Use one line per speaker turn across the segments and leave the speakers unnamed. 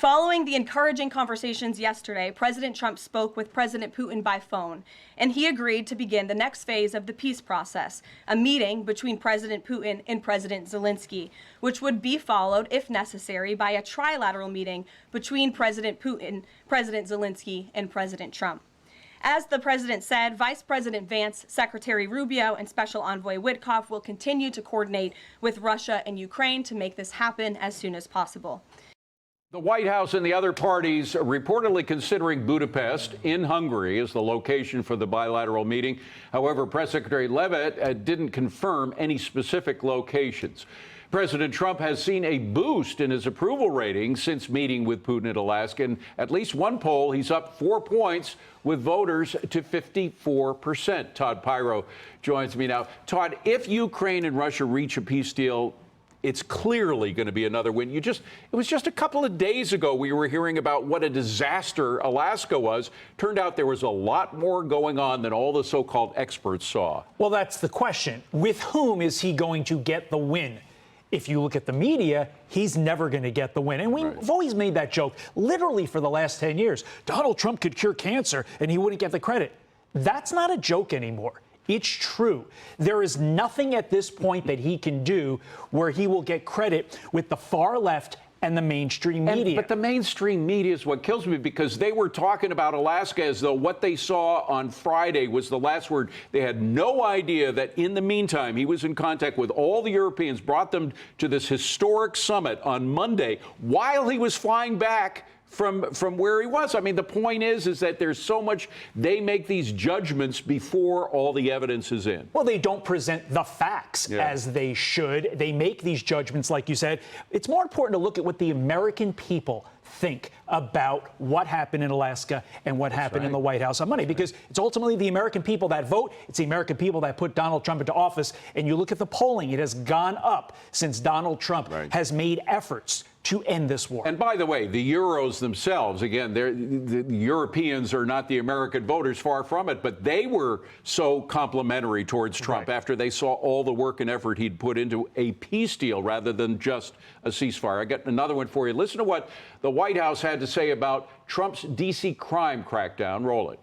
Following the encouraging conversations yesterday, President Trump spoke with President Putin by phone, and he agreed to begin the next phase of the peace process, a meeting between President Putin and President Zelensky, which would be followed, if necessary, by a trilateral meeting between President Putin, President Zelensky, and President Trump. As the president said, Vice President Vance, Secretary Rubio, and Special Envoy Witkoff will continue to coordinate with Russia and Ukraine to make this happen as soon as possible.
The White House and the other parties are reportedly considering Budapest in Hungary as the location for the bilateral meeting. However, Press Secretary Leavitt didn't confirm any specific locations. President Trump has seen a boost in his approval rating since meeting with Putin in Alaska. In at least one poll, he's up 4 points with voters to 54%. Todd Piro joins me now. Todd, if Ukraine and Russia reach a peace deal, it's clearly going to be another win. It was just a couple of days ago we were hearing about what a disaster Alaska was. Turned out there was a lot more going on than all the so-called experts saw.
Well, that's the question. With whom is he going to get the win? If you look at the media, he's never going to get the win. And we've always made that joke, literally for the last 10 years. Donald Trump could cure cancer and he wouldn't get the credit. That's not a joke anymore. It's true. There is nothing at this point that he can do where he will get credit with the far left and the mainstream media.
But the mainstream media is what kills me, because they were talking about Alaska as though what they saw on Friday was the last word. They had no idea that in the meantime, he was in contact with all the Europeans, brought them to this historic summit on Monday while he was flying back from where he was. I mean, the point is that there's so much, they make these judgments before all the evidence is in.
Well, they don't present the facts as they should. They make these judgments, like you said. It's more important to look at what the American people think about what happened in Alaska and what happened in the White House on Monday, because it's ultimately the American people that vote. It's the American people that put Donald Trump into office. And you look at the polling, it has gone up since Donald Trump has made efforts to end this war.
And by the way, the Euros themselves, again, the Europeans are not the American voters, far from it, but they were so complimentary towards Trump after they saw all the work and effort he'd put into a peace deal rather than just a ceasefire. I got another one for you. Listen to what the White House had to say about Trump's D.C. crime crackdown. Roll it.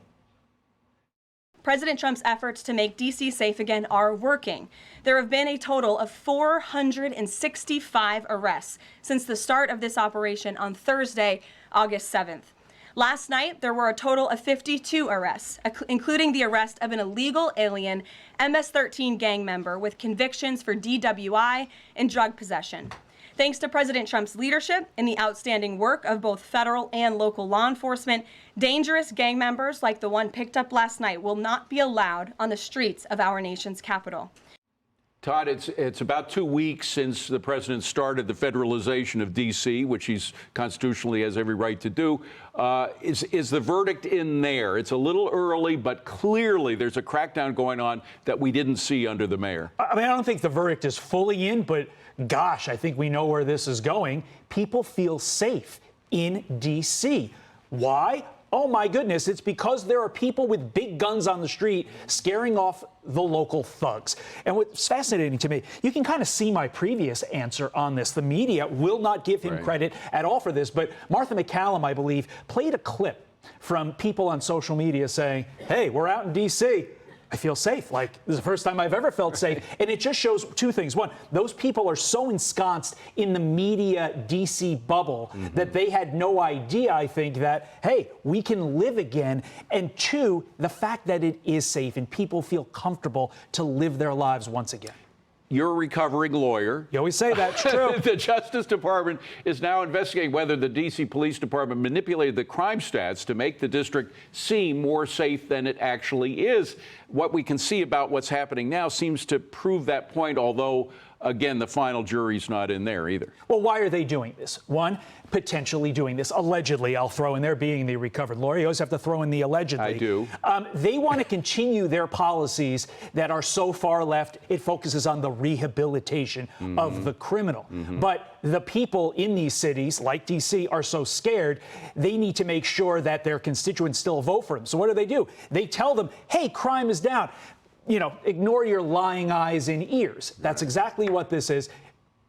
President Trump's efforts to make D.C. safe again are working. There have been a total of 465 arrests since the start of this operation on Thursday, August 7th. Last night, there were a total of 52 arrests, including the arrest of an illegal alien MS-13 gang member with convictions for DWI and drug possession. Thanks to President Trump's leadership and the outstanding work of both federal and local law enforcement, dangerous gang members like the one picked up last night will not be allowed on the streets of our nation's capital.
Todd, it's about 2 weeks since the president started the federalization of D.C., which he's constitutionally has every right to do. Is the verdict in there? It's a little early, but clearly there's a crackdown going on that we didn't see under the mayor.
I mean, I don't think the verdict is fully in, but gosh, I think we know where this is going. People feel safe in D.C. Why? Oh, my goodness, it's because there are people with big guns on the street scaring off the local thugs. And what's fascinating to me, you can kind of see my previous answer on this. The media will not give him credit at all for this, but Martha McCallum, I believe, played a clip from people on social media saying, hey, we're out in D.C., I feel safe. Like, this is the first time I've ever felt safe. And it just shows two things. One, those people are so ensconced in the media D.C. bubble that they had no idea, I think, that, hey, we can live again. And two, the fact that it is safe and people feel comfortable to live their lives once again.
You're a recovering lawyer.
You always say that. It's true.
The Justice Department is now investigating whether the D.C. Police Department manipulated the crime stats to make the district seem more safe than it actually is. What we can see about what's happening now seems to prove that point, although, again, the final jury's not in there either.
Well, why are they doing this? One, potentially doing this. Allegedly, I'll throw in there, being the recovered lawyer. You always have to throw in the allegedly.
I do.
They want to continue their policies that are so far left, it focuses on the rehabilitation of the criminal. But the people in these cities, like D.C., are so scared, they need to make sure that their constituents still vote for them. So what do? They tell them, hey, crime is down. You know, ignore your lying eyes and ears. That's exactly what this is.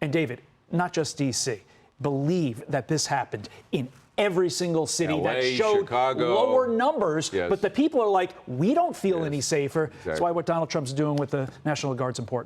And David, not just D.C. believe that this happened in every single city
LA,
that showed
Chicago.
lower numbers,
Yes.
but the people are like, we don't feel
Yes.
any safer. That's
Exactly.
why what Donald Trump's doing with the National Guard's important.